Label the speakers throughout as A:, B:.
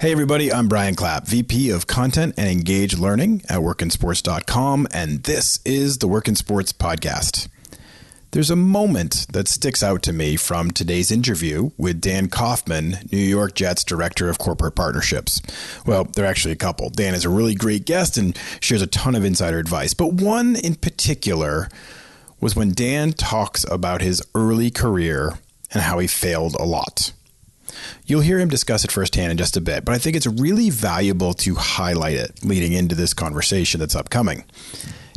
A: Hey everybody, I'm Brian Clapp, VP of Content and Engage Learning at workinsports.com, and this is the Work in Sports podcast. There's a moment that sticks out to me from today's interview with Dan Kaufmann, New York Jets Director of Corporate Partnerships. Well, there are actually a couple. Dan is a really great guest and shares a ton of insider advice, but one in particular was when Dan talks about his early career and how he failed a lot. You'll hear him discuss it firsthand in just a bit, but I think it's really valuable to highlight it leading into this conversation that's upcoming.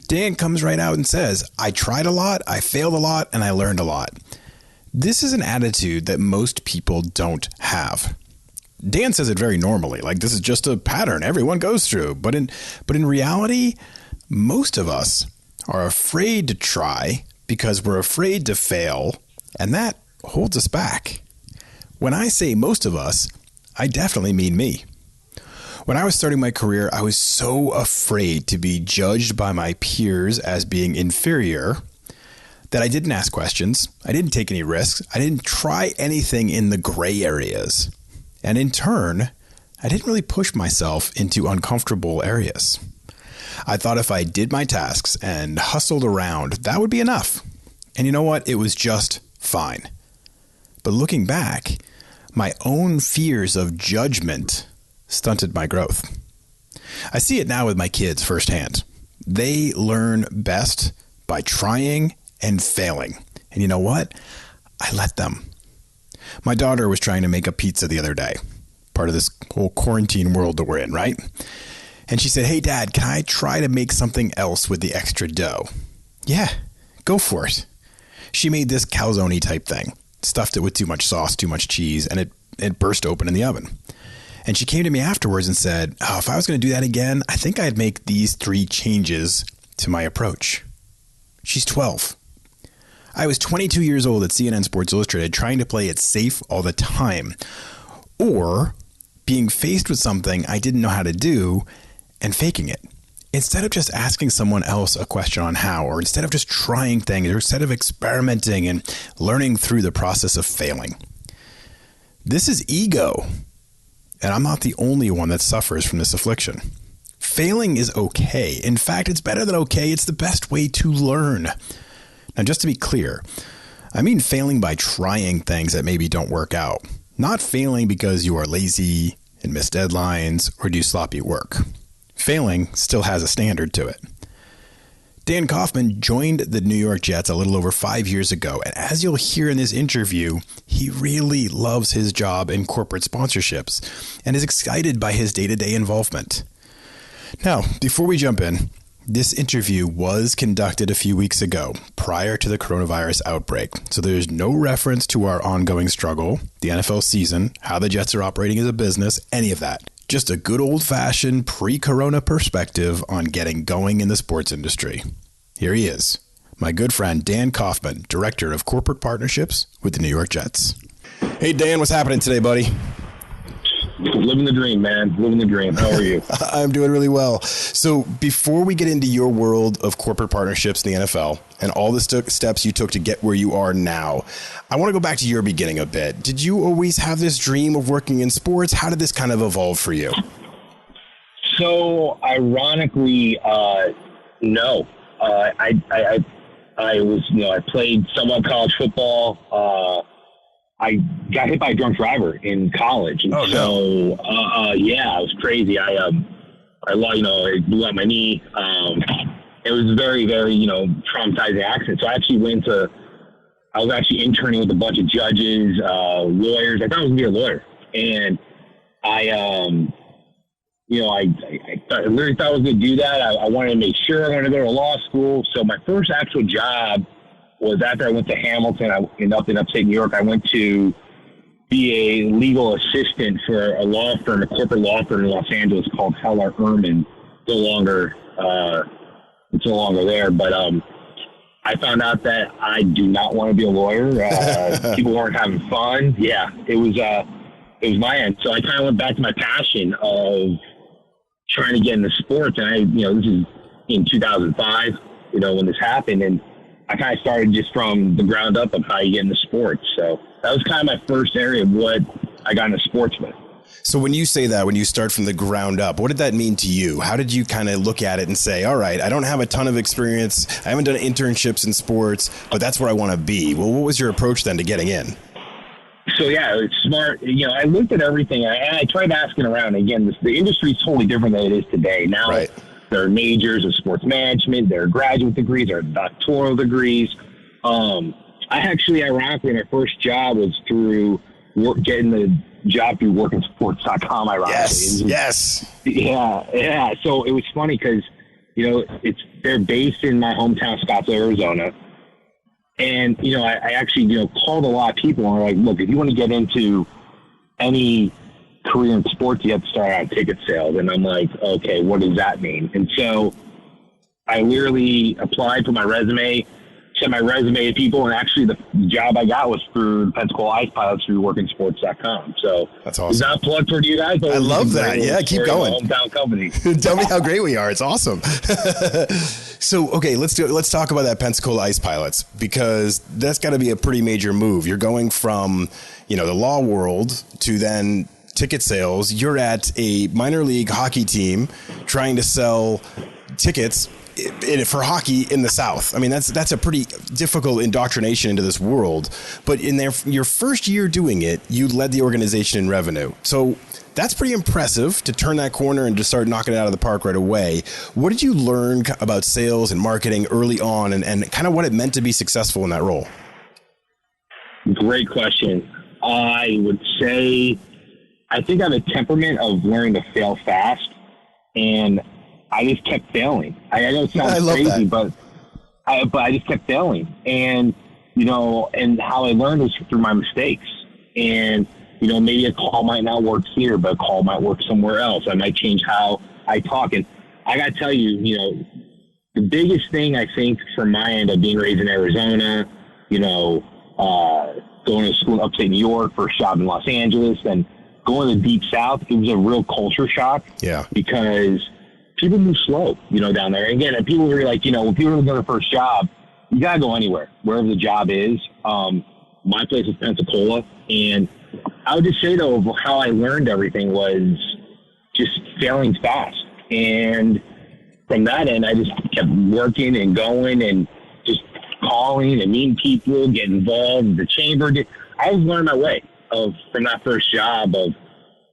A: Dan comes right out and says, I tried a lot, I failed a lot, and I learned a lot. This is an attitude that most people don't have. Dan says it very normally, like this is just a pattern everyone goes through. But in reality, most of us are afraid to try because we're afraid to fail, and that holds us back. When I say most of us, I definitely mean me. When I was starting my career, I was so afraid to be judged by my peers as being inferior that I didn't ask questions. I didn't take any risks. I didn't try anything in the gray areas. And in turn, I didn't really push myself into uncomfortable areas. I thought if I did my tasks and hustled around, that would be enough. And you know what? It was just fine. But looking back, my own fears of judgment stunted my growth. I see it now with my kids firsthand. They learn best by trying and failing. And you know what? I let them. My daughter was trying to make a pizza the other day, part of this whole quarantine world that we're in, right? And she said, hey, Dad, can I try to make something else with the extra dough? Yeah, go for it. She made this calzone type thing. Stuffed it with too much sauce, too much cheese, and it burst open in the oven. And she came to me afterwards and said, if I was going to do that again, I think I'd make these 3 changes to my approach. She's 12. I was 22 years old at CNN Sports Illustrated trying to play it safe all the time, or being faced with something I didn't know how to do and faking it. Instead of just asking someone else a question on how, or instead of just trying things, or instead of experimenting and learning through the process of failing. This is ego, and I'm not the only one that suffers from this affliction. Failing is okay. In fact, it's better than okay. It's the best way to learn. Now, just to be clear, I mean failing by trying things that maybe don't work out, not failing because you are lazy and miss deadlines or do sloppy work. Failing still has a standard to it. Dan Kaufmann joined the New York Jets a little over 5 years ago, and as you'll hear in this interview, he really loves his job in corporate sponsorships and is excited by his day-to-day involvement. Now, before we jump in, this interview was conducted a few weeks ago, prior to the coronavirus outbreak, so there's no reference to our ongoing struggle, the NFL season, how the Jets are operating as a business, any of that. Just a good old-fashioned pre-corona perspective on getting going in the sports industry. Here he is, my good friend Dan Kaufmann, Director of Corporate Partnerships with the New York Jets. Hey, Dan, what's happening today, buddy?
B: Living the dream, man. Living the dream. How are you?
A: I'm doing really well. So before we get into your world of corporate partnerships in the NFL and all the steps you took to get where you are now, I want to go back to your beginning a bit. Did you always have this dream of working in sports? How did this kind of evolve for you?
B: So ironically, no. I was, I played somewhat college football. I got hit by a drunk driver in college. And it was crazy. I it blew out my knee. It was a very, very, traumatizing accident. So I was actually interning with a bunch of judges, lawyers. I thought I was going to be a lawyer. And I literally thought I was going to do that. I wanted to make sure I wanted to go to law school. So my first actual job was after I went to Hamilton, up in upstate New York. I went to be a legal assistant for a law firm, a corporate law firm in Los Angeles called Heller Ehrman. It's no longer there, but I found out that I do not want to be a lawyer. People weren't having fun. Yeah, it was my end. So I kind of went back to my passion of trying to get into sports. And this is in 2005, when this happened. And I kind of started just from the ground up of how you get into sports. So that was kind of my first area of what I got into sports with.
A: So when you say that, when you start from the ground up, what did that mean to you? How did you kind of look at it and say, all right, I don't have a ton of experience. I haven't done internships in sports, but that's where I want to be. Well, what was your approach then to getting in?
B: So, yeah, it's smart. I looked at everything. I tried asking around. Again, the industry is totally different than it is today. Now,
A: right.
B: There are majors of sports management. There are graduate degrees. There are doctoral degrees. Ironically, my first job was through getting the job through workinsports.com, ironically.
A: Yes.
B: Yeah. So it was funny because, they're based in my hometown, Scottsdale, Arizona. And, I actually, called a lot of people and were like, look, if you want to get into any career in sports, you have to start out ticket sales. And I'm like, okay, what does that mean? And so I literally applied for my resume, sent my resume to people, and actually the job I got was through the Pensacola Ice Pilots through workinsports.com. So
A: that's awesome.
B: Is that a plug for you guys?
A: I love that. Yeah, keep going.
B: Hometown company.
A: Tell me how great we are. It's awesome. So, okay, let's talk about that Pensacola Ice Pilots, because that's got to be a pretty major move. You're going from, the law world to then ticket sales. You're at a minor league hockey team trying to sell tickets for hockey in the South. I mean, that's a pretty difficult indoctrination into this world. But in your first year doing it, you led the organization in revenue. So that's pretty impressive to turn that corner and just start knocking it out of the park right away. What did you learn about sales and marketing early on, and kind of what it meant to be successful in that role?
B: Great question. I would say I think I have a temperament of learning to fail fast, and I just kept failing. I know it sounds crazy, but I just kept failing. And, and how I learned was through my mistakes. And, maybe a call might not work here, but a call might work somewhere else. I might change how I talk. And I got to tell you, the biggest thing I think from my end of being raised in Arizona, going to school in upstate New York, first job in Los Angeles, then going to the deep South, it was a real culture shock.
A: Yeah.
B: Because people move slow, down there. And again, people were like, when people are going to their first job, you got to go anywhere, wherever the job is. My place is Pensacola. And I would just say, though, how I learned everything was just failing fast. And from that end, I just kept working and going and just calling and meeting people, get involved. The chamber, I was learning my way from that first job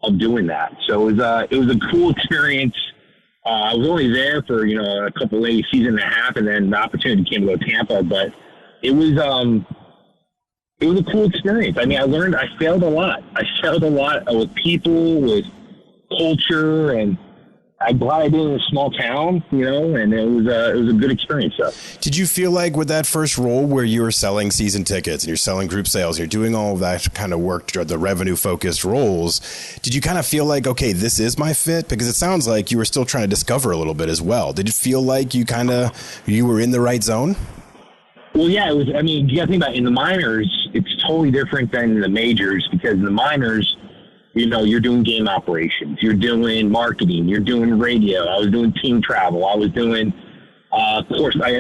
B: of doing that. So it was a cool experience. I was only there for, a couple of season and a half, and then the opportunity came to go to Tampa, but it was a cool experience. I mean, I failed a lot. I failed a lot with people, with culture, and I'm glad I did it in a small town, and it was a good experience. So.
A: Did you feel like with that first role where you were selling season tickets and you're selling group sales, you're doing all of that kind of work, the revenue focused roles, did you kind of feel like, okay, this is my fit? Because it sounds like you were still trying to discover a little bit as well. Did it feel like you were in the right zone?
B: Well, yeah, it was. I mean, you got to think about it, in the minors, it's totally different than the majors, because in the minors, you're doing game operations, you're doing marketing, you're doing radio. I was doing team travel. I was doing, of course, my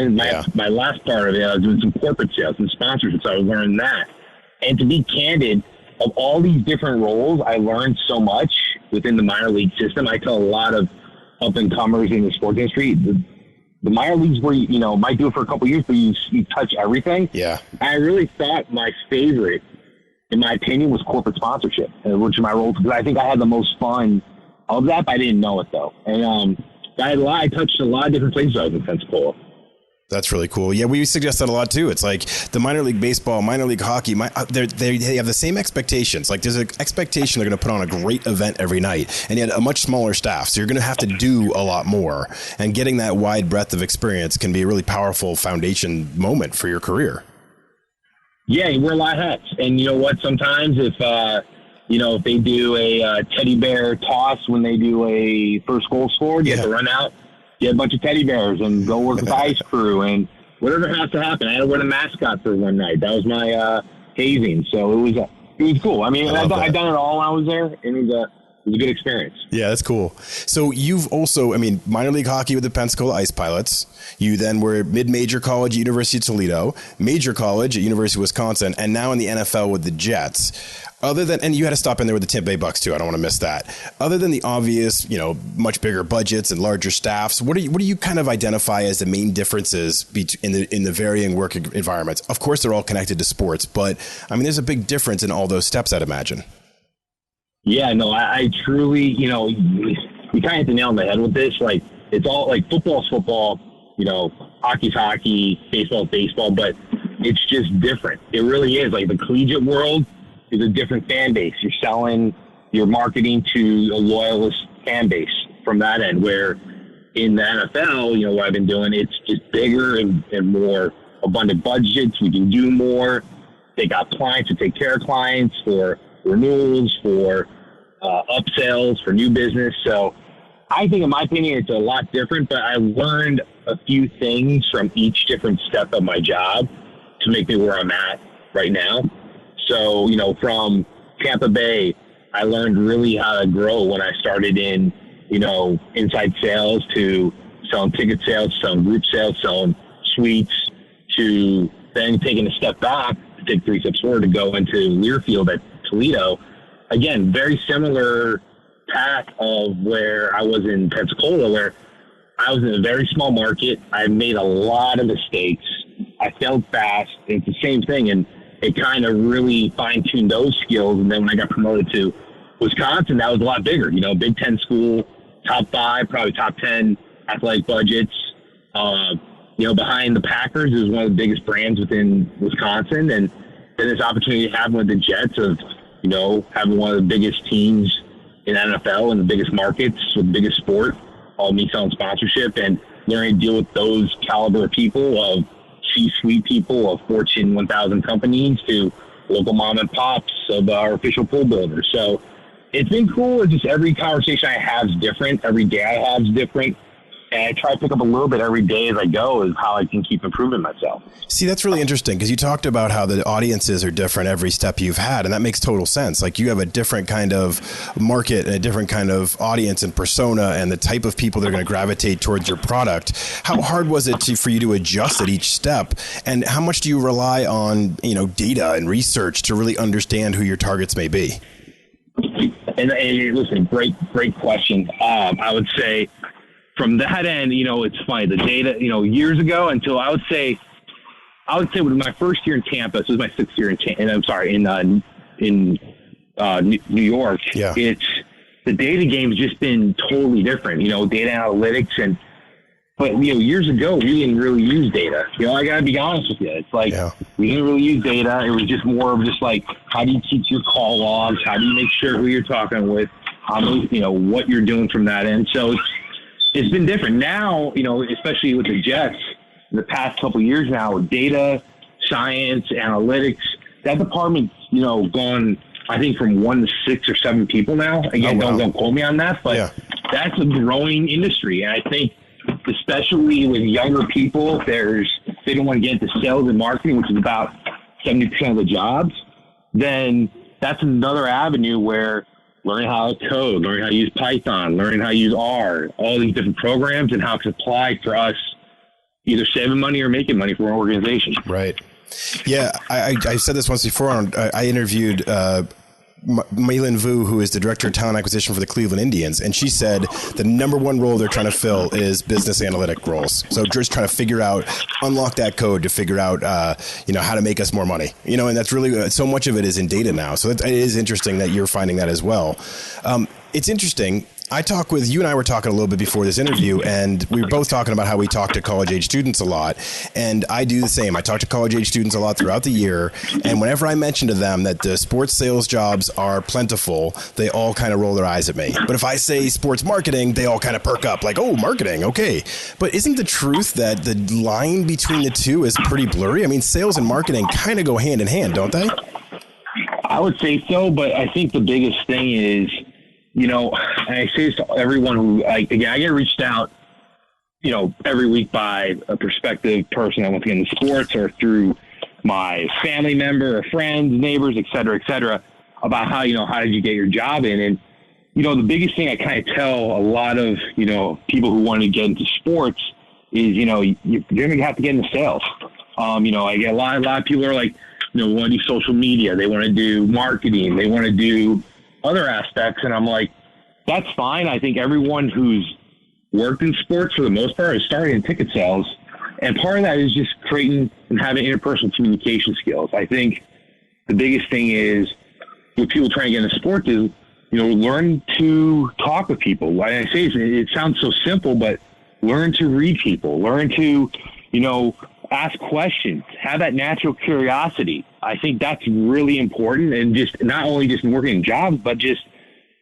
B: last part of it, I was doing some corporate sales and sponsorships. So I was learning that. And to be candid, of all these different roles, I learned so much within the minor league system. I tell a lot of up-and-comers in the sports industry, the minor leagues where you might do it for a couple of years, but you touch everything.
A: Yeah. I
B: really thought my favorite, in my opinion, was corporate sponsorship, which is my role, because I think I had the most fun of that, but I didn't know it though. And I touched a lot of different places I was in Pensacola.
A: That's really cool. Yeah, we suggest that a lot too. It's like the minor league baseball, minor league hockey, they have the same expectations. Like there's an expectation they're going to put on a great event every night, and yet a much smaller staff. So you're going to have to do a lot more. And getting that wide breadth of experience can be a really powerful foundation moment for your career.
B: Yeah, you wear a lot of hats. And you know what? Sometimes if they do a teddy bear toss when they do a first goal scored, you have to run out, get a bunch of teddy bears and go work with the ice crew and whatever has to happen. I had to wear the mascot for one night. That was my hazing. So it was cool. I mean, I've done it all when I was there, and it was a good experience.
A: Yeah, that's cool. So you've also, minor league hockey with the Pensacola Ice Pilots. You then were mid-major college at University of Toledo, major college at University of Wisconsin, and now in the NFL with the Jets. Other than, and you had to stop in there with the Tampa Bay Bucks too. I don't want to miss that. Other than the obvious, much bigger budgets and larger staffs, what do you kind of identify as the main differences in the varying work environments? Of course, they're all connected to sports, but I mean, there's a big difference in all those steps, I'd imagine. Yeah,
B: no, I truly, you kind of hit the nail on the head with this. Like, it's all like football's football, hockey's hockey, baseball's baseball, but it's just different. It really is. Like, the collegiate world is a different fan base. You're marketing to a loyalist fan base from that end, where in the NFL, what I've been doing, it's just bigger and more abundant budgets. We can do more. They got clients to take care of clients for renewals, for upsells, for new business. So I think, in my opinion, it's a lot different, but I learned a few things from each different step of my job to make me where I'm at right now. So, from Tampa Bay, I learned really how to grow when I started in, inside sales, to selling ticket sales, selling group sales, selling suites, to then taking a step back, to take 3 steps forward to go into Learfield at Toledo. Again, very similar path of where I was in Pensacola, where I was in a very small market. I made a lot of mistakes. I failed fast. It's the same thing. And it kind of really fine-tuned those skills. And then when I got promoted to Wisconsin, that was a lot bigger. Big Ten school, top 5, probably top 10 athletic budgets. Behind the Packers is one of the biggest brands within Wisconsin. And then this opportunity to have with the Jets of, having one of the biggest teams in NFL and the biggest markets with the biggest sport, all me selling sponsorship and learning to deal with those caliber of people, of C-suite people of Fortune 1000 companies to local mom and pops of our official pool builders. So it's been cool. It's just every conversation I have is different. Every day I have is different. And I try to pick up a little bit every day as I go, is how I can keep improving myself.
A: See, that's really interesting, because you talked about how the audiences are different every step you've had, and that makes total sense. Like, you have a different kind of market and a different kind of audience and persona and the type of people that are going to gravitate towards your product. How hard was it for you to adjust at each step? And how much do you rely on, data and research to really understand who your targets may be?
B: And listen, great question. I would say, from that end, it's funny. The data, years ago, until I would say with my first year in Tampa, this was my 6th year in New York.
A: Yeah.
B: It's the data game's just been totally different. Data analytics but years ago we didn't really use data. I gotta be honest with you. It's like, we didn't really use data. It was just more of just like, how do you keep your call logs? How do you make sure who you're talking with? How many, what you're doing from that end. So it's been different now, especially with the Jets, in the past couple of years now, with data, science, analytics, that department's, gone, I think, from 1 to 6 or 7 people now. Again, don't quote me on that, but that's a growing industry. And I think, especially with younger people, they don't want to get into sales and marketing, which is about 70% of the jobs. Then that's another avenue where learning how to code, learning how to use Python, learning how to use R, all these different programs, and how it's applied for us, either saving money or making money for our organization.
A: Right. Yeah, I said this once before. I interviewed Maylin Vu, who is the director of talent acquisition for the Cleveland Indians, and she said the number one role they're trying to fill is business analytic roles. So just trying to figure out, unlock that code to figure out, how to make us more money. And that's really, so much of it is in data now. So it is interesting that you're finding that as well. It's interesting. You and I were talking a little bit before this interview, and we were both talking about how we talk to college-age students a lot, and I do the same. I talk to college-age students a lot throughout the year, and whenever I mention to them that the sports sales jobs are plentiful, they all kind of roll their eyes at me. But if I say sports marketing, they all kind of perk up, like, oh, marketing, okay. But isn't the truth that the line between the two is pretty blurry? I mean, sales and marketing kind of go hand in hand, don't they?
B: I would say so, but I think the biggest thing is, and I say this to everyone who, I get reached out, every week by a prospective person that wants to get into sports, or through my family member or friends, neighbors, et cetera, about how did you get your job in? And, the biggest thing I kind of tell a lot of, people who want to get into sports is, you're going to have to get into sales. I get a lot of people are like, want to do social media. They want to do marketing. They want to do other aspects. And I'm like, that's fine. I think everyone who's worked in sports for the most part is starting in ticket sales. And part of that is just creating and having interpersonal communication skills. I think the biggest thing is with people trying to get into sports is, learn to talk with people. Like I say, it sounds so simple, but learn to read people, learn to, ask questions, have that natural curiosity. I think that's really important. And just not only just working in jobs, but just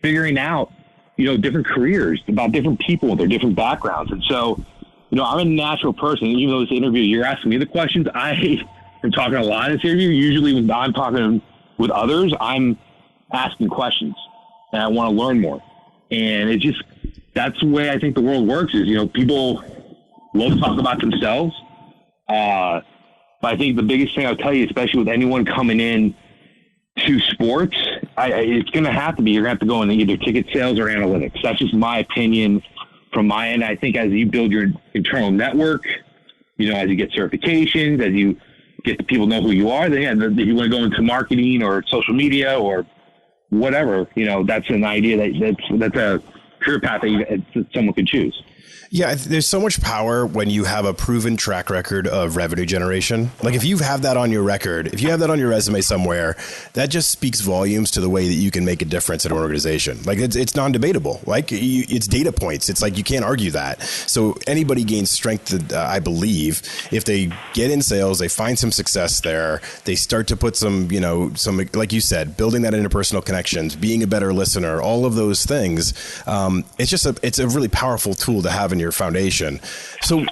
B: figuring out, different careers, about different people, their different backgrounds. And so, I'm a natural person. Even though this interview, you're asking me the questions, I am talking a lot in this interview. Usually when I'm talking with others, I'm asking questions and I want to learn more. And that's the way I think the world works is, people love to talk about themselves. But I think the biggest thing I'll tell you, especially with anyone coming in to sports, it's going to have to be, you're going to have to go into either ticket sales or analytics. That's just my opinion from my end. I think as you build your internal network, as you get certifications, as you get the people know who you are, then if you want to go into marketing or social media or whatever, that's an idea that's a career path that someone could choose.
A: Yeah, there's so much power when you have a proven track record of revenue generation. Like if you have that on your record, if you have that on your resume somewhere, that just speaks volumes to the way that you can make a difference in an organization. Like it's non-debatable. Like it's data points. It's like you can't argue that. So anybody gains strength, I believe, if they get in sales, they find some success there, they start to put some, like you said, building that interpersonal connections, being a better listener, all of those things. It's a really powerful tool to have in your foundation. So,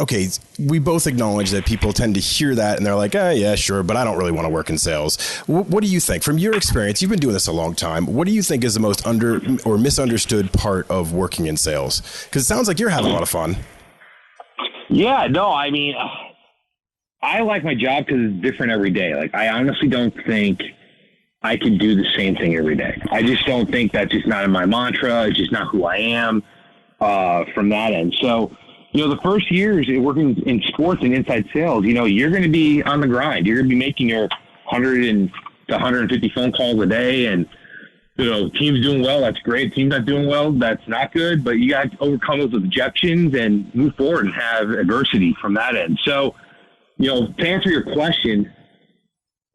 A: okay, we both acknowledge that people tend to hear that and they're like, yeah, sure, but I don't really want to work in sales. What do you think? From your experience, you've been doing this a long time. What do you think is the most under or misunderstood part of working in sales? Because it sounds like you're having a lot of fun.
B: Yeah, no, I mean, I like my job because it's different every day. Like, I honestly don't think I can do the same thing every day. I just don't think that's just not in my mantra. It's just not who I am. From that end. So, the first years working in sports and inside sales, you're going to be on the grind. You're going to be making your 100 to 150 phone calls a day. And, team's doing well. That's great. Team's not doing well. That's not good. But you got to overcome those objections and move forward and have adversity from that end. So, to answer your question,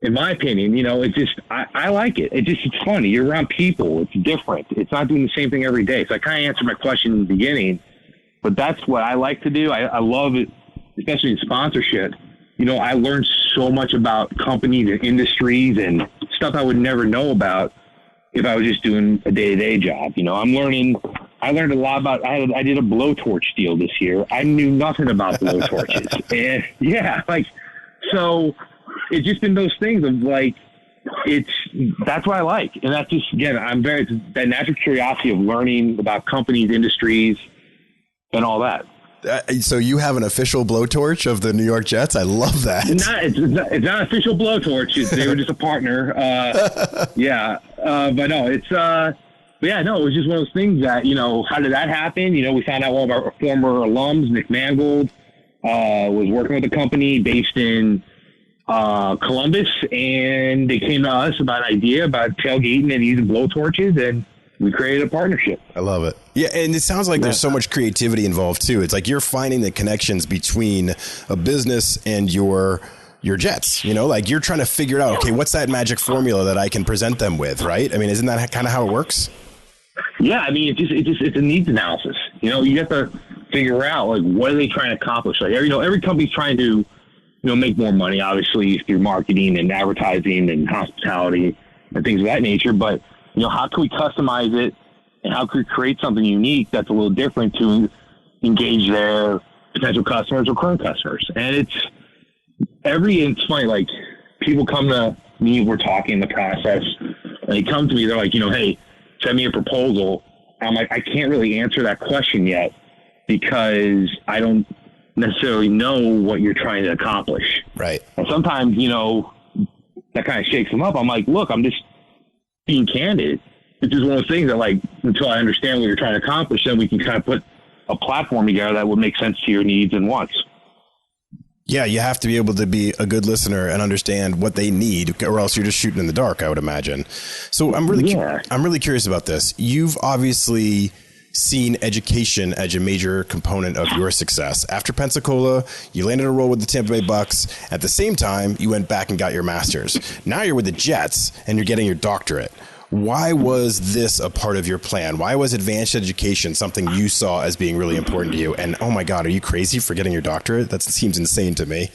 B: in my opinion, it's just, I like it. It's funny. You're around people. It's different. It's not doing the same thing every day. So I kind of answered my question in the beginning, but that's what I like to do. I love it, especially in sponsorship. I learned so much about companies and industries and stuff I would never know about if I was just doing a day-to-day job. I learned a lot about, I did a blowtorch deal this year. I knew nothing about blowtorches. And yeah, so it's just been those things of that's what I like. And that's just, again, it's that natural curiosity of learning about companies, industries, and all that.
A: So you have an official blowtorch of the New York Jets? I love that.
B: It's not an official blowtorch. They were just a partner. But no, it was just one of those things that, how did that happen? We found out one of our former alums, Nick Mangold, was working with a company based in Columbus, and they came to us about an idea about tailgating and using blowtorches, and we created a partnership.
A: I love it. Yeah, and it sounds like there's so much creativity involved too. It's like you're finding the connections between a business and your Jets. Like you're trying to figure out, okay, what's that magic formula that I can present them with, right? I mean, isn't that kind of how it works?
B: Yeah, I mean, it's a needs analysis. You have to figure out what are they trying to accomplish. Like every company's trying to make more money, obviously, through marketing and advertising and hospitality and things of that nature. But, how can we customize it and how can we create something unique that's a little different to engage their potential customers or current customers? And it's funny, people come to me, we're talking in the process, and they come to me, they're like, hey, send me a proposal. I'm like, I can't really answer that question yet because I don't necessarily know what you're trying to accomplish.
A: Right.
B: And sometimes, that kind of shakes them up. I'm like, look, I'm just being candid. It's just one of those things that until I understand what you're trying to accomplish, then we can kind of put a platform together that would make sense to your needs and wants.
A: Yeah, you have to be able to be a good listener and understand what they need, or else you're just shooting in the dark, I would imagine. So I'm really curious about this. You've obviously seen education as a major component of your success. After Pensacola, you landed a role with the Tampa Bay Bucks. At the same time, you went back and got your master's. Now you're with the Jets and you're getting your doctorate. Why was this a part of your plan? Why was advanced education something you saw as being really important to you? And oh my God, are you crazy for getting your doctorate? That seems insane to me.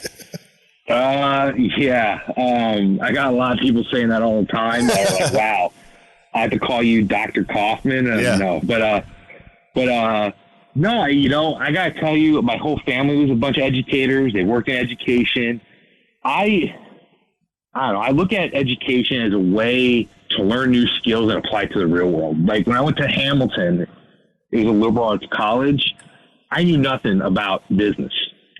B: Yeah. I got a lot of people saying that all the time. They're like, wow, I have to call you Dr. Kaufmann. No, no, you know, I got to tell you, my whole family was a bunch of educators. They worked in education. I don't know. I look at education as a way to learn new skills and apply to the real world. Like when I went to Hamilton, it was a liberal arts college. I knew nothing about business.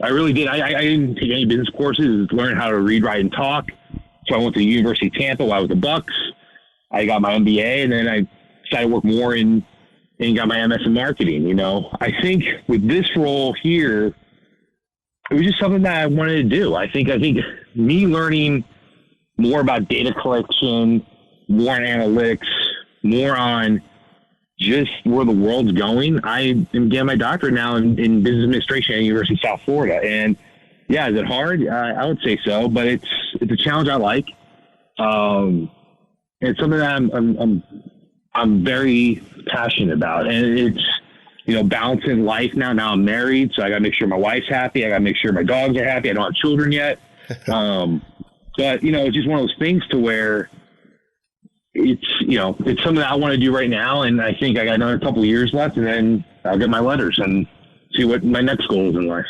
B: I really did. I didn't take any business courses. Learn how to read, write, and talk. So I went to the University of Tampa while I was with the Bucks. I got my MBA, and then I decided to work more and got my MS in marketing. You know, I think with this role here, it was just something that I wanted to do. I think me learning more about data collection, more on analytics, more on just where the world's going. I am getting my doctorate now in business administration at the University of South Florida. And yeah, is it hard? I would say so, but it's a challenge I like. It's something that I'm very passionate about, and it's, you know, balancing life now. Now I'm married, so I got to make sure my wife's happy. I got to make sure my dogs are happy. I don't have children yet. But, you know, it's just one of those things to where it's, you know, it's something that I want to do right now. And I think I got another couple of years left, and then I'll get my letters and see what my next goal is in life.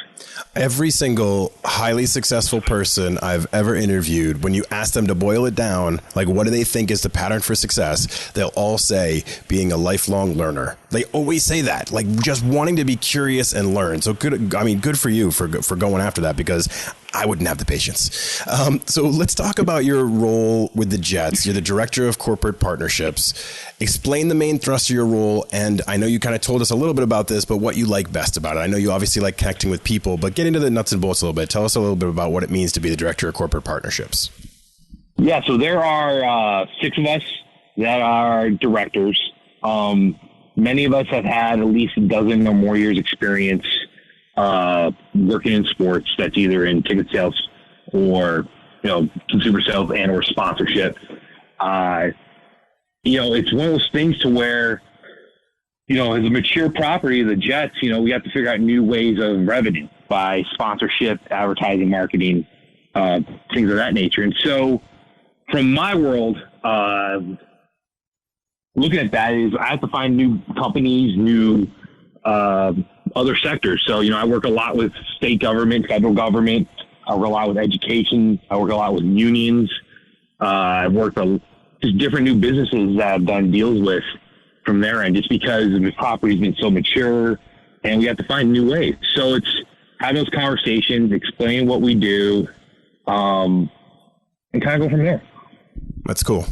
A: Every single highly successful person I've ever interviewed, when you ask them to boil it down, like what do they think is the pattern for success, they'll all say being a lifelong learner. They always say that, like just wanting to be curious and learn. So good for you for going after that, because I wouldn't have the patience. So let's talk about your role with the Jets. You're the director of corporate partnerships. Explain the main thrust of your role. And I know you kind of told us a little bit about this, but what you like best about it. I know you obviously like connecting with people, but get into the nuts and bolts a little bit. Tell us a little bit about what it means to be the director of corporate partnerships.
B: Yeah, so there are 6 of us that are directors. Many of us have had at least a dozen or more years experience working in sports. That's either in ticket sales or, you know, consumer sales and or sponsorship. You know, it's one of those things to where, you know, as a mature property of the Jets, you know, we have to figure out new ways of revenue by sponsorship, advertising, marketing, things of that nature. And so from my world, looking at that is I have to find new companies, new other sectors. So, you know, I work a lot with state government, federal government. I work a lot with education. I work a lot with unions. I've worked with just different new businesses that I've done deals with from there. And just because the property's been so mature and we have to find new ways. So it's having those conversations, explain what we do, and kind of go from there.
A: That's cool.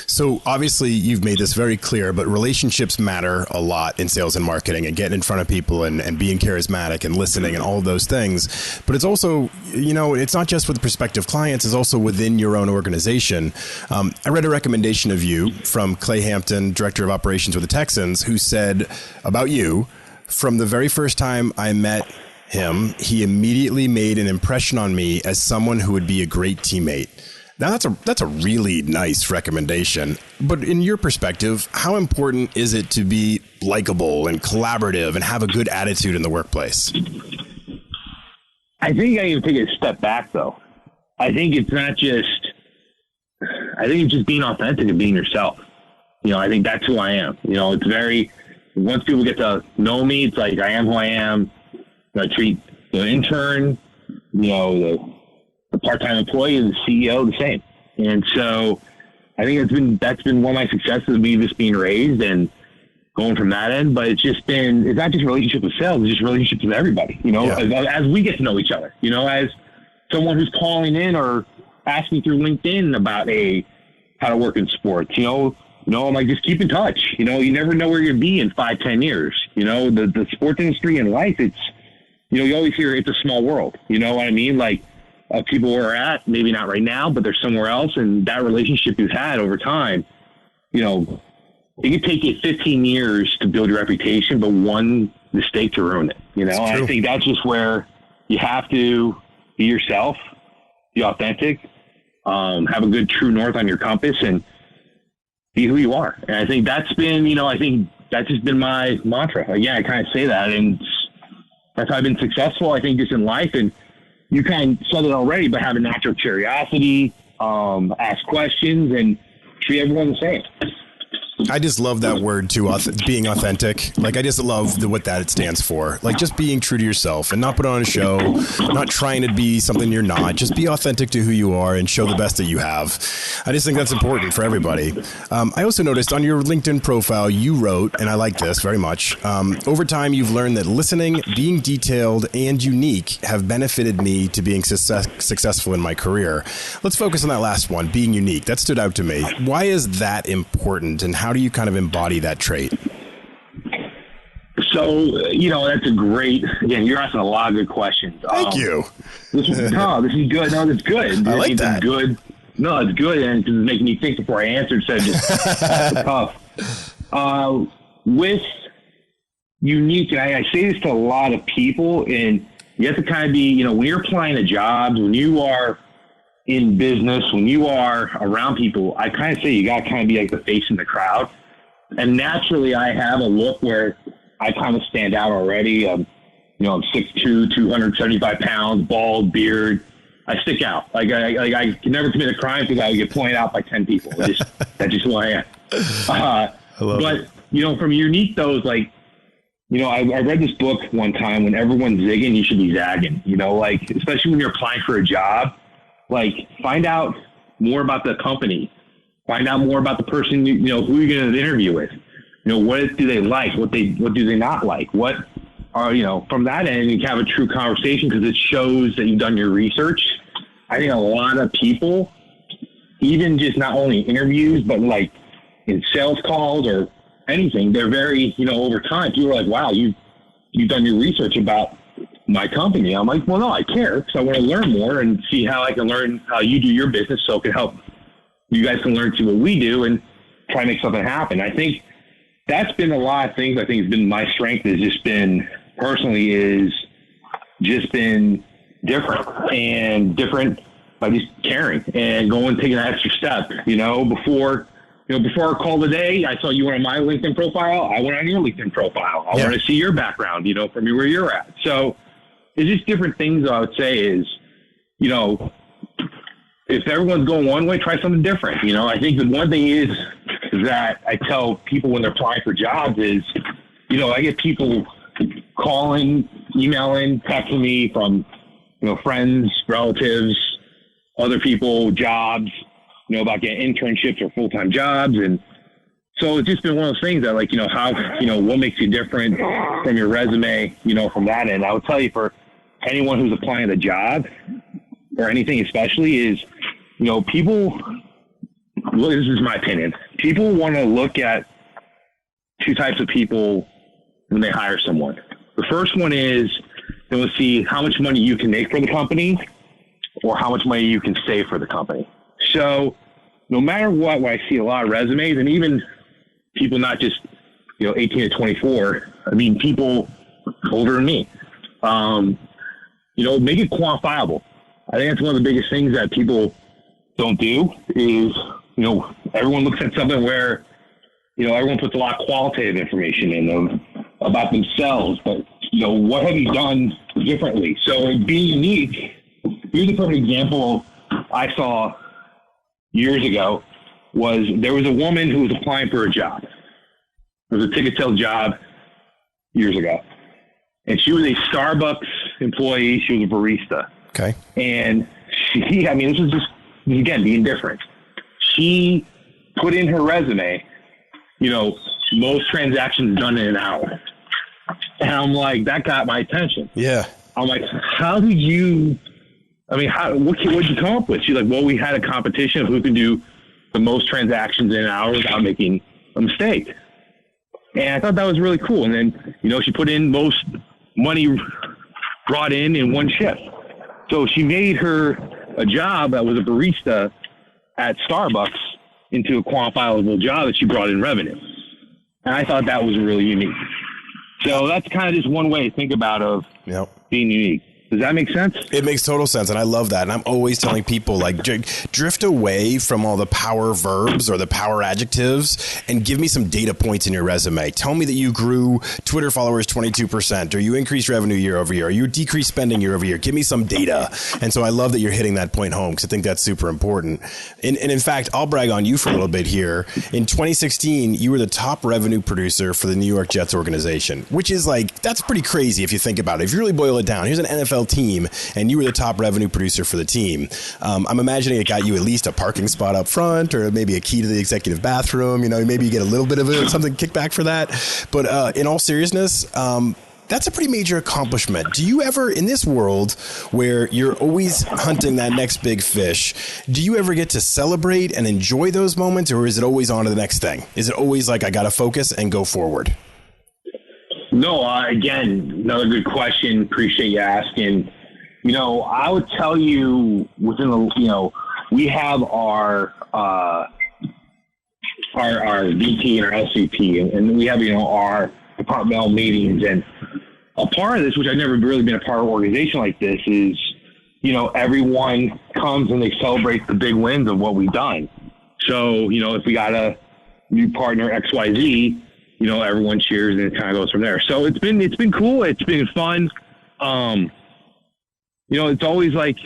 A: So obviously you've made this very clear, but relationships matter a lot in sales and marketing, and getting in front of people and being charismatic and listening and all of those things. But it's also, you know, it's not just with prospective clients, it's also within your own organization. I read a recommendation of you from Clay Hampton, director of operations with the Texans, who said about you, from the very first time I met him, he immediately made an impression on me as someone who would be a great teammate. Now, that's a really nice recommendation. But in your perspective, how important is it to be likable and collaborative and have a good attitude in the workplace?
B: I think I need to take a step back, though. I think it's just being authentic and being yourself. You know, I think that's who I am. You know, it's once people get to know me, it's like I am who I am. I treat the intern, you know, the part-time employee and the CEO the same. And so I think that's been one of my successes of me just being raised and going from that end. But it's not just relationship with sales, it's just relationships with everybody, you know, as we get to know each other, you know, as someone who's calling in or asking through LinkedIn about how to work in sports, you know, I'm like, just keep in touch. You know, you never know where you're going to be in 5-10 years. You know, the sports industry and life, you always hear it's a small world. You know what I mean? Like people where we're at, maybe not right now, but they're somewhere else. And that relationship you've had over time, it could take you 15 years to build your reputation, but one mistake to ruin it. And I think that's just where you have to be yourself, be authentic, have a good true north on your compass, and be who you are. And I think that's been, I think that's just been my mantra. Again, I kind of say that, and that's how I've been successful, I think, just in life. And you kind of said it already, but have a natural curiosity, ask questions, and treat everyone the same.
A: I just love that word too, being authentic. Like, I just love what that stands for. Like, just being true to yourself and not put on a show, not trying to be something you're not. Just be authentic to who you are and show the best that you have. I just think that's important for everybody. I also noticed on your LinkedIn profile, you wrote, and I like this very much, over time you've learned that listening, being detailed, and unique have benefited me to being successful in my career. Let's focus on that last one, being unique. That stood out to me. Why is that important, and how do you kind of embody that trait?
B: So, that's a great, again, you're asking a lot of good questions.
A: Thank you.
B: This is good. No, that's good.
A: I like that.
B: Good. No, it's good. And it's making me think before I answer instead of just off the cuff. With unique, and I say this to a lot of people, and you have to kind of be, when you're applying to jobs, when you are in business, when you are around people, I kind of say you got to kind of be like the face in the crowd. And naturally, I have a look where I kind of stand out already. I'm 6'2", 275 pounds, bald, beard. I stick out. Like I can never commit a crime because I would get pointed out by 10 people. That's just who I am. But from unique, though, is like, I read this book one time, when everyone's zigging, you should be zagging. Especially when you're applying for a job. Like, find out more about the company. Find out more about the person, who you're going to interview with. What do they like? What do they not like? What are, from that end, you can have a true conversation because it shows that you've done your research. I think a lot of people, even just not only interviews, but like in sales calls or anything, they're very, over time, people are like, wow, you've done your research about my company. I'm like, well, no, I care because I want to learn more and see how I can learn how you do your business, so it can help you guys can learn to what we do and try to make something happen. I think that's been a lot of things. I think it's been my strength has just been different by just caring and taking that extra step. Before our call today, I saw you were on my LinkedIn profile. I went on your LinkedIn profile. I want to see your background, from where you're at. So it's just different things. I would say is, if everyone's going one way, try something different. I think the one thing is that I tell people when they're applying for jobs is, I get people calling, emailing, texting me from, friends, relatives, other people, jobs, about getting internships or full-time jobs. And so it's just been one of those things that what makes you different from your resume, from that end. I would tell you, for anyone who's applying to a job or anything especially, is, people, well, this is my opinion. People want to look at two types of people when they hire someone. The first one is they will see how much money you can make for the company or how much money you can save for the company. So no matter what, when I see a lot of resumes, and even people not just, 18 to 24, I mean, people older than me, make it quantifiable. I think that's one of the biggest things that people don't do is, everyone looks at something where, everyone puts a lot of qualitative information in them about themselves, but, what have you done differently? So being unique, here's a perfect example I saw years ago. There was a woman who was applying for a job. It was a ticket sales job years ago. And she was a Starbucks employee. She was a barista.
A: Okay.
B: And this was just, again, being different. She put in her resume, most transactions done in an hour. And I'm like, that got my attention.
A: Yeah.
B: I'm like, how did you, what did you come up with? She's like, well, we had a competition of who can do the most transactions in an hour without making a mistake. And I thought that was really cool. And then, she put in most money brought in one shift. So she made her a job that was a barista at Starbucks into a quantifiable job that she brought in revenue. And I thought that was really unique. So that's kind of just one way to think about of being unique. Does that make sense?
A: It makes total sense, and I love that. And I'm always telling people, like, drift away from all the power verbs or the power adjectives and give me some data points in your resume. Tell me that you grew Twitter followers 22%, or you increased revenue year over year, or you decreased spending year over year. Give me some data. And so I love that you're hitting that point home because I think that's super important. And in fact, I'll brag on you for a little bit here. In 2016, you were the top revenue producer for the New York Jets organization, which is like, that's pretty crazy if you think about it. If you really boil it down, here's an NFL team, and you were the top revenue producer for the team. I'm imagining it got you at least a parking spot up front, or maybe a key to the executive bathroom. You know, maybe you get a little bit of something kickback for that. But in all seriousness, that's a pretty major accomplishment. Do you ever, in this world where you're always hunting that next big fish, do you ever get to celebrate and enjoy those moments, or is it always on to the next thing? Is it always like, I got to focus and go forward?
B: No, again, another good question. Appreciate you asking. You know, I would tell you within the, you know, we have our VP and our SVP, and we have, you know, our departmental meetings. And a part of this, which I've never really been a part of an organization like this, is, you know, everyone comes and they celebrate the big wins of what we've done. So, you know, if we got a new partner XYZ, you know, everyone cheers and it kind of goes from there. So it's been cool. It's been fun. You know, it's always like,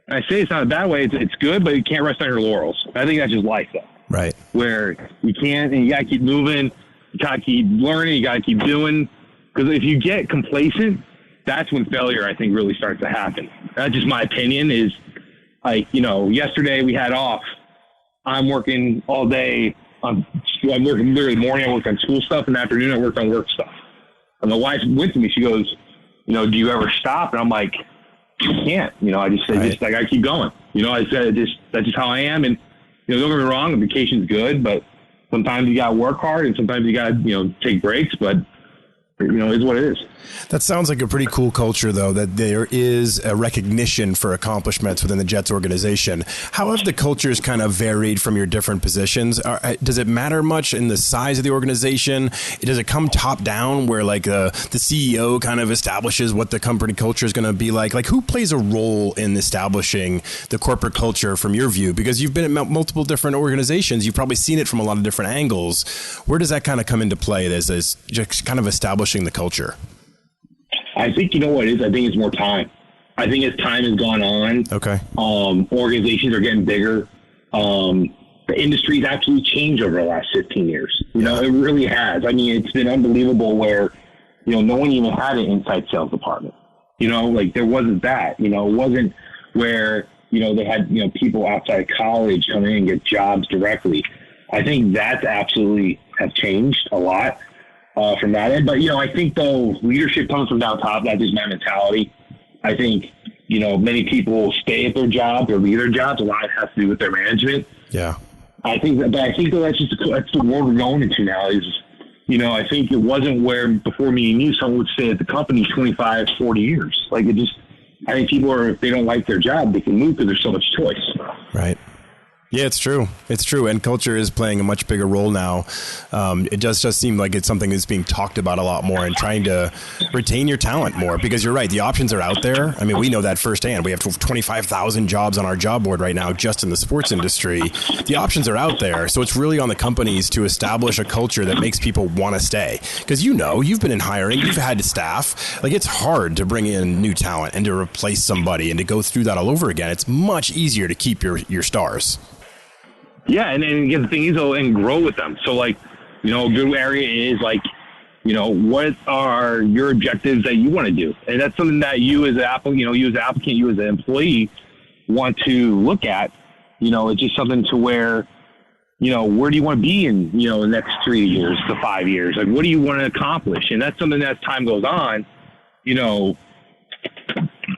B: I say it's not a bad way. It's good, but you can't rest on your laurels. I think that's just life, though.
A: Right.
B: Where you can't, and you got to keep moving. You got to keep learning. You got to keep doing. Because if you get complacent, that's when failure, I think, really starts to happen. That's just my opinion. Is like, you know, yesterday we had off. I'm working all day. I'm working literally morning. I worked on school stuff. In the afternoon, I worked on work stuff. And the wife went to me. She goes, you know, do you ever stop? And I'm like, I can't. You know, I just said, right. I got to keep going. You know, I said, that's just how I am. And, you know, don't get me wrong, the vacation's good, but sometimes you got to work hard and sometimes you got to, you know, take breaks. But, you know, it is what it is.
A: That sounds like a pretty cool culture, though, that there is a recognition for accomplishments within the Jets organization. How have the cultures kind of varied from your different positions? Does it matter much in the size of the organization? Does it come top down where like the CEO kind of establishes what the company culture is going to be like? Like, who plays a role in establishing the corporate culture from your view? Because you've been at multiple different organizations. You've probably seen it from a lot of different angles. Where does that kind of come into play as just kind of establishing the culture?
B: I think, you know what it is? I think it's more time. I think as time has gone on, organizations are getting bigger. The industry's actually changed over the last 15 years. You know, it really has. I mean, it's been unbelievable where, you know, no one even had an inside sales department. You know, like there wasn't that. You know, it wasn't where, you know, they had, you know, people outside of college come in and get jobs directly. I think that's absolutely have changed a lot. From that end. But, you know, I think, though, leadership comes from down top. That's just my mentality. I think, you know, many people stay at their jobs or leave their jobs. A lot has to do with their management.
A: Yeah.
B: I think that, that's the world we're going into now is, you know, I think it wasn't where before me and you, someone would stay at the company 25, 40 years. Like it just, I think people are, if they don't like their job, they can move because there's so much choice.
A: Right. Yeah, it's true. It's true. And culture is playing a much bigger role now. It does just seem like it's something that's being talked about a lot more and trying to retain your talent more because you're right. The options are out there. I mean, we know that firsthand. We have 25,000 jobs on our job board right now just in the sports industry. The options are out there. So it's really on the companies to establish a culture that makes people want to stay. Because you know, you've been in hiring, you've had staff. Like it's hard to bring in new talent and to replace somebody and to go through that all over again. It's much easier to keep your stars.
B: Yeah, and again, the thing is, and grow with them. So, like, you know, a good area is, like, you know, what are your objectives that you want to do? And that's something that you as an applicant, you as an employee want to look at. You know, it's just something to where, you know, where do you want to be in, you know, the next 3 years to 5 years? Like, what do you want to accomplish? And that's something that as time goes on, you know,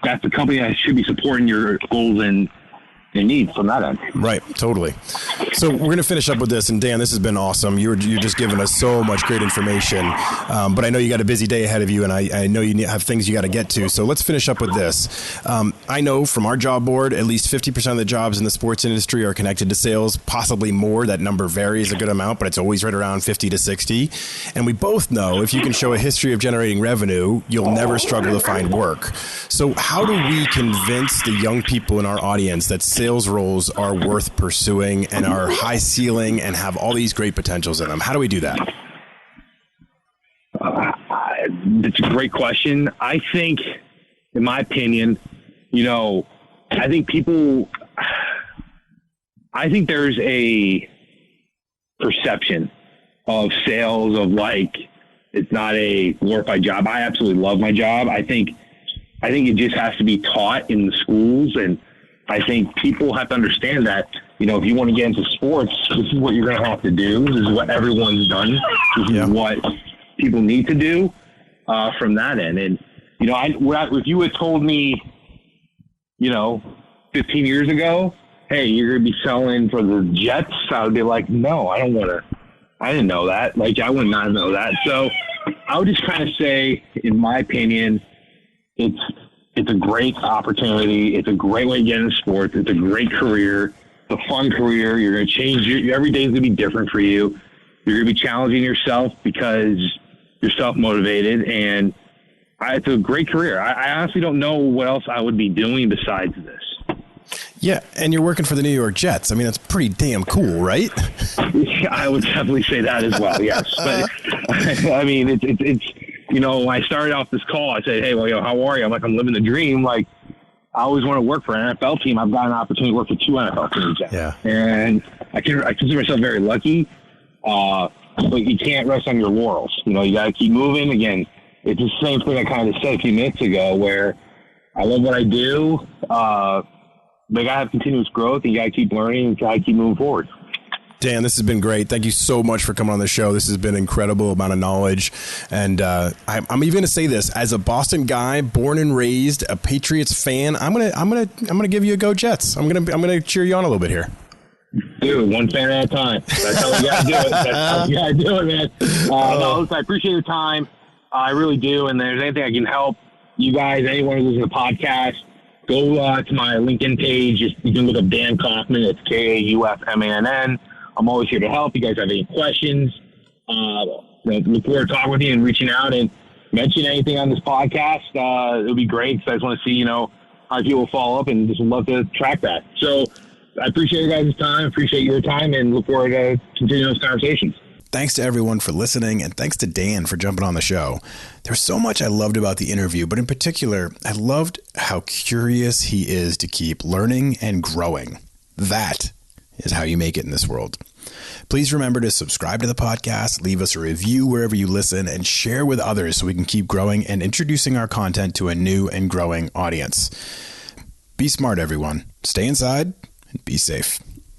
B: that's the company that should be supporting your goals and need from that end.
A: Right, totally. So we're going to finish up with this, and Dan, this has been awesome. You're just giving us so much great information, but I know you got a busy day ahead of you, and I know you have things you got to get to. So let's finish up with this. I know from our job board, at least 50% of the jobs in the sports industry are connected to sales, possibly more. That number varies a good amount, but it's always right around 50 to 60. And we both know if you can show a history of generating revenue, you'll never struggle to find work. So how do we convince the young people in our audience that sales roles are worth pursuing and are high ceiling and have all these great potentials in them? How do we do that?
B: It's a great question. I think, in my opinion, I think there's a perception of sales of like, it's not a glorified job. I absolutely love my job. I think it just has to be taught in the schools, and I think people have to understand that, if you want to get into sports, this is what you're going to have to do. This is what everyone's done. This is what people need to do from that end. And, if you had told me, 15 years ago, hey, you're going to be selling for the Jets, I would be like, no, I don't want to. I didn't know that. Like, I would not know that. So I would just kind of say, in my opinion, it's a great opportunity. It's a great way to get into sports. It's a great career. It's a fun career. You're going to change. Every day is going to be different for you. You're going to be challenging yourself because you're self-motivated, and it's a great career. I honestly don't know what else I would be doing besides this.
A: Yeah, and you're working for the New York Jets. I mean, that's pretty damn cool, right?
B: I would definitely say that as well, yes. But, I mean, it's when I started off this call, I said, hey, well, how are you? I'm like, I'm living the dream. Like, I always want to work for an NFL team. I've got an opportunity to work for 2 NFL teams.
A: Yeah. And
B: I consider myself very lucky, but you can't rest on your laurels. You got to keep moving. Again, it's the same thing I kind of said a few minutes ago, where I love what I do. But you got to have continuous growth, and you got to keep learning, and you got to keep moving forward.
A: Dan, this has been great. Thank you so much for coming on the show. This has been an incredible amount of knowledge. And I'm even going to say this, as a Boston guy, born and raised, a Patriots fan, I'm gonna give you a go Jets. I'm gonna cheer you on a little bit here.
B: Dude, one fan at a time. That's how we gotta do it. That's how we gotta do it, man. No, listen, I appreciate your time. I really do. And if there's anything I can help you guys, anyone who's listening to the podcast, go to my LinkedIn page. You can look up Dan Kaufmann. It's Kaufmann. I'm always here to help. You guys have any questions? Look forward to talking with you and reaching out and mention anything on this podcast. It would be great, because I just want to see, how people follow up, and just would love to track that. So I appreciate your guys' time, appreciate your time, and look forward to continuing those conversations.
A: Thanks to everyone for listening, and thanks to Dan for jumping on the show. There's so much I loved about the interview, but in particular, I loved how curious he is to keep learning and growing. That is how you make it in this world. Please remember to subscribe to the podcast, leave us a review wherever you listen, and share with others so we can keep growing and introducing our content to a new and growing audience. Be smart, everyone. Stay inside and be safe.